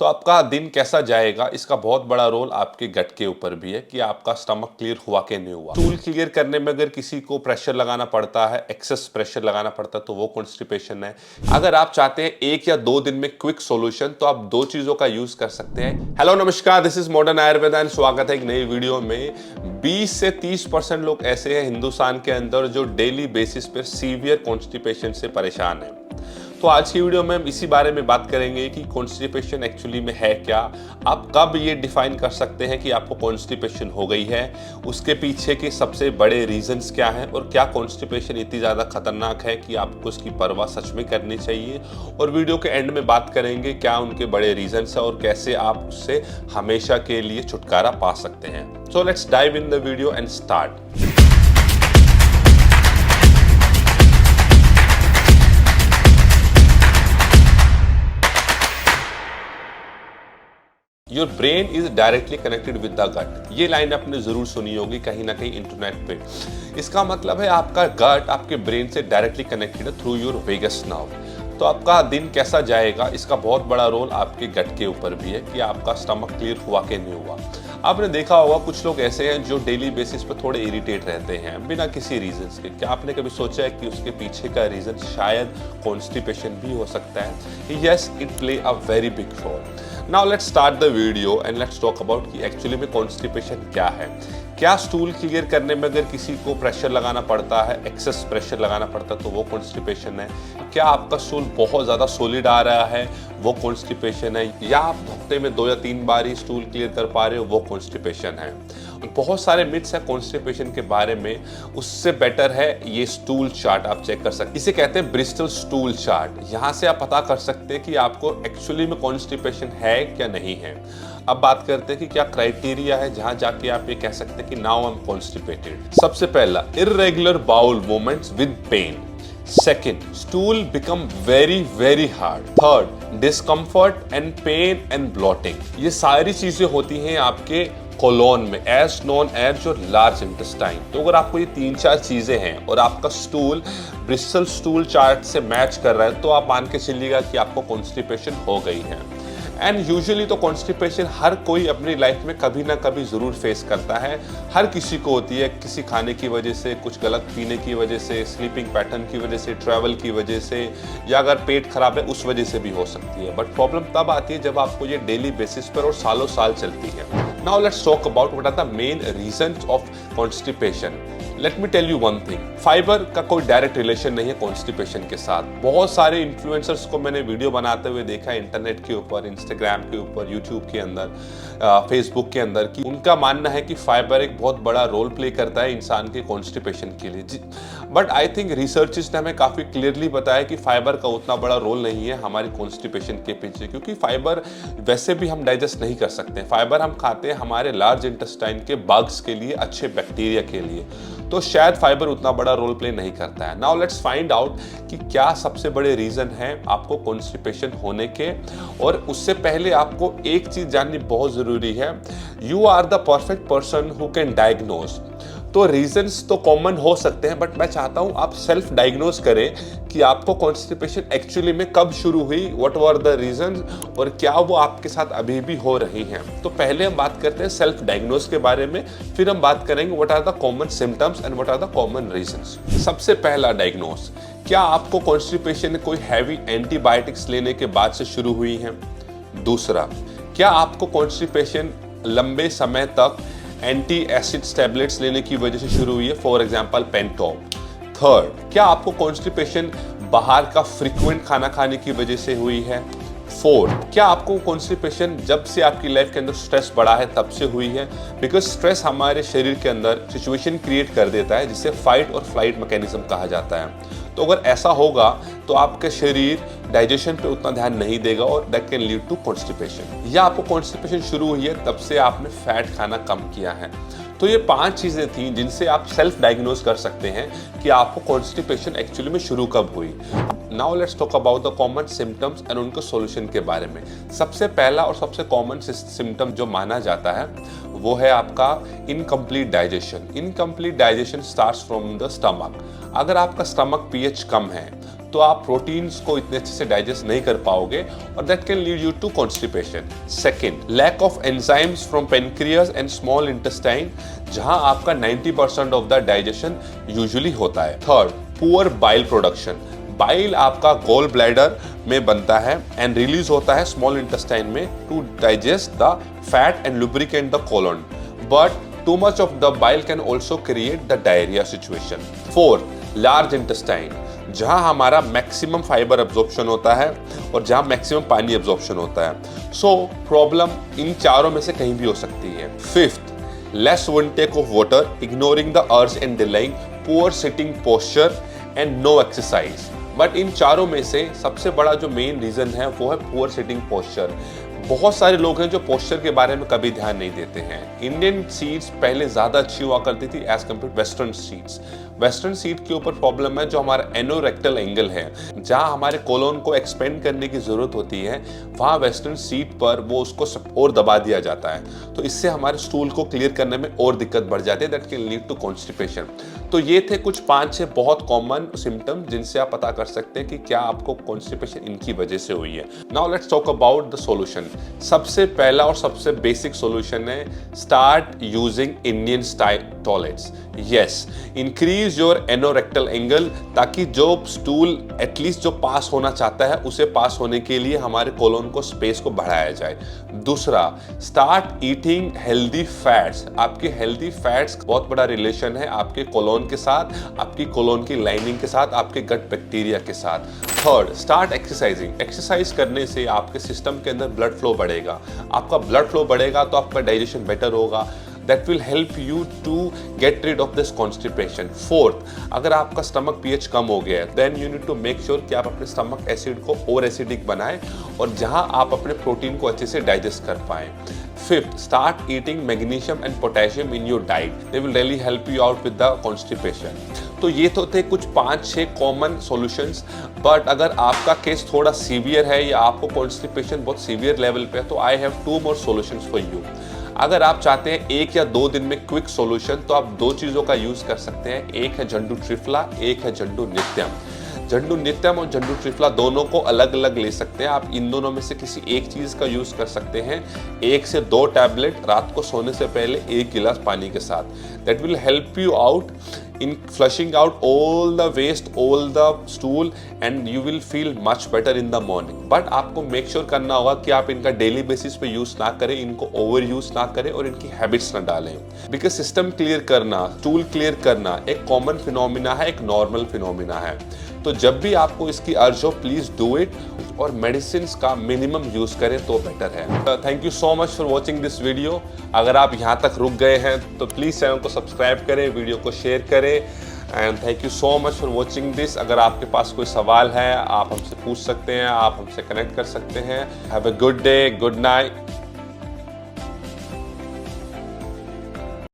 तो आपका दिन कैसा जाएगा इसका बहुत बड़ा रोल आपके गट के ऊपर भी है कि आपका स्टमक क्लियर हुआ कि नहीं हुआ। स्टूल क्लियर करने में अगर किसी को प्रेशर लगाना पड़ता है, एक्सेस प्रेशर लगाना पड़ता है, तो वो कॉन्स्टिपेशन है। अगर आप चाहते हैं 1 या 2 दिन में क्विक सॉल्यूशन, तो आप 2 चीजों का यूज कर सकते हैं। हेलो नमस्कार, this is modern Ayurveda and स्वागत है एक नई वीडियो में। 20 से 30% लोग ऐसे हैं हिंदुस्तान के अंदर जो डेली बेसिस पर सीवियर कॉन्स्टिपेशन से परेशान है। तो आज की वीडियो में हम इसी बारे में बात करेंगे कि कॉन्स्टिपेशन एक्चुअली में है क्या, आप कब ये डिफाइन कर सकते हैं कि आपको कॉन्स्टिपेशन हो गई है, उसके पीछे के सबसे बड़े रीजंस क्या हैं और क्या कॉन्स्टिपेशन इतनी ज़्यादा खतरनाक है कि आपको उसकी परवाह सच में करनी चाहिए। और वीडियो के एंड में बात करेंगे क्या उनके बड़े रीजंस हैं और कैसे आप उससे हमेशा के लिए छुटकारा पा सकते हैं। So let's dive in the video and start. Your brain is directly connected with the gut. ये लाइन आपने जरूर सुनी होगी कहीं ना कहीं इंटरनेट पे। इसका मतलब है आपका गट आपके ब्रेन से डायरेक्टली कनेक्टेड है थ्रू योर वेगस नर्व। तो आपका दिन कैसा जाएगा इसका बहुत बड़ा रोल आपके गट के ऊपर भी है कि आपका स्टमक क्लियर हुआ कि नहीं हुआ। आपने देखा होगा कुछ लोग ऐसे हैं जो डेली बेसिस पे थोड़े इरिटेट रहते हैं बिना किसी रीजन के। क्या आपने कभी सोचा है कि उसके पीछे का रीजन शायद कॉन्स्टिपेशन भी हो सकता है? Yes, it play a very big role. Now let's start the video and let's talk about कि एक्चुअली में कॉन्स्टिपेशन क्या है। क्या स्टूल क्लियर करने में अगर किसी को प्रेशर लगाना पड़ता है, एक्सेस प्रेशर लगाना पड़ता है, तो वो कॉन्स्टिपेशन है? क्या आपका स्टूल बहुत ज़्यादा सॉलिड आ रहा है, वो कॉन्स्टिपेशन है? या आप हफ्ते में 2 या 3 बार ही स्टूल क्लियर कर पा रहे हो, वो कॉन्स्टिपेशन है? बहुत सारे मिथ्स हैं कॉन्स्टिपेशन के बारे में। उससे बेटर है ये स्टूल चार्ट आप चेक कर सकते हैं। इसे कहते हैं ब्रिस्टल स्टूल चार्ट। यहाँ से आप पता कर सकते हैं कि आपको एक्चुअली में कॉन्स्टिपेशन है क्या नहीं है। अब बात करते हैं कि क्या क्राइटेरिया है जहां जाके आप ये कह सकते हैं कि नाउ आई एम कॉन्स्टिपेटेड। सबसे पहला, irregular bowel movements with pain. Second, stool become very hard. Third, discomfort and pain and bloating. ये सारी चीजें होती हैं आपके कोलोन में, as known as your large intestine. तो अगर आपको ये 3-4 चीजें हैं और आपका स्टूल ब्रिस्टल स्टूल चार्ट से मैच कर रहा है, तो आप मान के चलिएगा कि आपको कॉन्स्टिपेशन हो गई है। एंड यूजुअली तो कॉन्स्टिपेशन हर कोई अपनी लाइफ में कभी ना कभी ज़रूर फेस करता है। हर किसी को होती है, किसी खाने की वजह से, कुछ गलत पीने की वजह से, स्लीपिंग पैटर्न की वजह से, ट्रैवल की वजह से, या अगर पेट खराब है उस वजह से भी हो सकती है। बट प्रॉब्लम तब आती है जब आपको ये डेली बेसिस पर और सालों साल चलती है। Now let's talk about what are the main reasons of constipation. Let me tell you one thing, fibre का कोई डायरेक्ट रिलेशन नहीं है कॉन्स्टिपेशन के साथ। बहुत सारे इन्फ्लुएंसर्स को मैंने वीडियो बनाते हुए देखा है इंटरनेट के ऊपर, इंस्टाग्राम के ऊपर, यूट्यूब के अंदर, फेसबुक के अंदर, कि उनका मानना है कि फाइबर एक बहुत बड़ा रोल प्ले करता है इंसान के कॉन्स्टिपेशन के लिए। बट आई थिंक रिसर्चेस ने हमें काफ़ी क्लियरली बताया कि फाइबर का उतना बड़ा रोल नहीं है हमारी कॉन्स्टिपेशन के पीछे, क्योंकि फाइबर वैसे भी हम डाइजेस्ट नहीं कर सकते। फाइबर हम खाते हैं हमारे लार्ज इंटेस्टाइन के बग्स के लिए, अच्छे बैक्टीरिया के लिए। तो शायद फाइबर उतना बड़ा रोल प्ले नहीं करता है। नाउ लेट्स फाइंड आउट कि क्या सबसे बड़े रीजन है आपको कॉन्स्टिपेशन होने के। और उससे पहले आपको एक चीज जाननी बहुत जरूरी है, you are the perfect person who can diagnose. तो रीजंस तो कॉमन हो सकते हैं, बट मैं चाहता हूं आप सेल्फ डायग्नोज करें कि आपको कॉन्स्टिपेशन एक्चुअली में कब शुरू हुई, व्हाट वर द रीजंस, और क्या वो आपके साथ अभी भी हो रही हैं। तो पहले हम बात करते हैं सेल्फ डायग्नोज के बारे में, फिर हम बात करेंगे what are the common symptoms and what are the common reasons. सबसे पहला डायग्नोज, क्या आपको कॉन्स्टिपेशन कोई हैवी एंटीबायोटिक्स लेने के बाद से शुरू हुई है? दूसरा, क्या आपको कॉन्स्टिपेशन लंबे समय तक एंटी एसिड्स टैबलेट्स लेने की वजह से शुरू हुई है, फॉर एग्जांपल पेंटॉप? थर्ड, क्या आपको कॉन्स्टिपेशन बाहर का फ्रीक्वेंट खाना खाने की वजह से हुई है? फोर्थ, क्या आपको कॉन्स्टिपेशन जब से आपकी लाइफ के अंदर स्ट्रेस बढ़ा है तब से हुई है? बिकॉज स्ट्रेस हमारे शरीर के अंदर सिचुएशन क्रिएट कर देता है जिसे फाइट और फ्लाइट मैकेनिज्म कहा जाता है। तो अगर ऐसा होगा तो आपका शरीर डाइजेशन पे उतना ध्यान नहीं देगा और that can lead to constipation. या आपको कॉन्स्टिपेशन शुरू हुई है तब से आपने फैट खाना कम किया है। तो ये 5 चीजें थी जिनसे आप सेल्फ डायग्नोज कर सकते हैं कि आपको कॉन्स्टिपेशन एक्चुअली में शुरू कब हुई। Now let's talk about the common symptoms and उनके सॉल्यूशन के बारे में। सबसे पहला और सबसे कॉमन सिम्टम जो माना जाता है वो है आपका incomplete digestion. Incomplete digestion starts from the stomach. अगर आपका स्टमक पीएच कम है तो आप प्रोटीन्स को इतने अच्छे से डाइजेस्ट नहीं कर पाओगे और that can lead you to constipation. Second, lack of enzymes from pancreas and small intestine, जहां आपका 90% ऑफ द डाइजेशन यूजुअली होता है। Third, poor bile production, bile आपका गोल ब्लैडर में बनता है एंड रिलीज होता है स्मॉल इंटेस्टाइन में to digest the fat and lubricate the colon, but too much of the bile can also create the diarrhea situation. Fourth, large intestine, जहां हमारा maximum fibre absorption होता है और जहां मैक्सिमम पानी एब्जॉर्प्शन होता है। सो प्रॉब्लम इन चारों में से कहीं भी हो सकती है। Fifth, less intake of water, ignoring the urge and delaying, poor sitting posture and no exercise. But in चारों में से सबसे बड़ा जो मेन रीजन है वो है पुअर सिटिंग पोस्चर। बहुत सारे लोग हैं जो पोस्चर के बारे में कभी ध्यान नहीं देते हैं। इंडियन सीट्स पहले ज़्यादा अच्छी हुआ करती थी as compare western seats. Western seat के ऊपर प्रॉब्लम है जो हमारा एनोरेक्टल एंगल है, जहाँ हमारे कोलोन को एक्सपेंड करने की ज़रूरत होती है, वहाँ वेस्टर्न सीट पर वो उसको और दबा दिया जाता है, तो इससे हमारे स्टूल को क्लियर करने में और दिक्कत बढ़ जाती है, that can lead to constipation. तो ये थे कुछ 5-6 बहुत कॉमन सिम्टम जिनसे आप पता कर सकते हैं कि क्या आपको कॉन्स्टिपेशन इनकी वजह से हुई है। Now let's talk about the solution. सबसे पहला और सबसे बेसिक सॉल्यूशन है start using Indian style toilets. Yes, increase your anorectal angle, ताकि जो स्टूल एटलीस्ट जो पास होना चाहता है उसे पास होने के लिए हमारे कोलोन को स्पेस को बढ़ाया जाए। दूसरा, स्टार्ट ईटिंग हेल्दी फैट्स। आपके हेल्दी फैट्स बहुत बड़ा रिलेशन है आपके कोलोन के साथ, आपकी कोलोन की लाइनिंग के साथ, आपके गट बैक्टीरिया के साथ। Third, start exercising. एक्सरसाइज करने से आपके सिस्टम के अंदर ब्लड फ्लो बढ़ेगा। आपका ब्लड फ्लो बढ़ेगा तो आपका डाइजेशन बेटर होगा, that will help you to get rid of this constipation. Fourth, अगर आपका स्टमक pH कम हो गया है then you need to make sure कि आप अपने स्टमक एसिड को और एसिडिक बनाएं और जहां आप अपने प्रोटीन को अच्छे से डाइजेस्ट कर पाएं। Fifth, start eating magnesium and potassium in your diet. They will really help you out with the constipation. तो ये तो थे कुछ 5-6 कॉमन सॉल्यूशंस, बट अगर आपका केस थोड़ा सीवियर है या आपको कॉन्स्टिपेशन बहुत सीवियर लेवल पे है तो I have 2 more solutions for you. अगर आप चाहते हैं 1 या 2 दिन में क्विक सॉल्यूशन तो आप 2 चीज़ों का यूज़ कर सकते हैं। एक है झंडू ट्रिफला, एक है झंडू नित्यम। झंडू नित्यम और झंडू ट्रिफला दोनों को अलग अलग ले सकते हैं आप। इन दोनों में से किसी एक चीज़ का यूज़ कर सकते हैं। 1 से 2 टैबलेट रात को सोने से पहले 1 गिलास पानी के साथ। That will help you out in flushing out all the waste, all the stool, and you will feel much better in the morning. But आपको make sure करना होगा कि आप इनका डेली बेसिस पे यूज ना करें, इनको ओवर यूज ना करें और इनकी हैबिट्स ना डालें। बिकॉज सिस्टम क्लियर करना, स्टूल क्लियर करना एक कॉमन फिनोमिना है, एक नॉर्मल फिनोमिना है। तो जब भी आपको इसकी अर्ज हो प्लीज डू इट और मेडिसिन का मिनिमम यूज करें तो बेटर है। Thank you so much for watching this video. अगर आप यहाँ तक रुक गए हैं तो प्लीज चैनल को सब्सक्राइब करें, वीडियो को शेयर करें and thank you so much for watching this. अगर आपके पास कोई सवाल है आप हमसे पूछ सकते हैं, आप हमसे कनेक्ट कर सकते हैं। Have a good day, good night.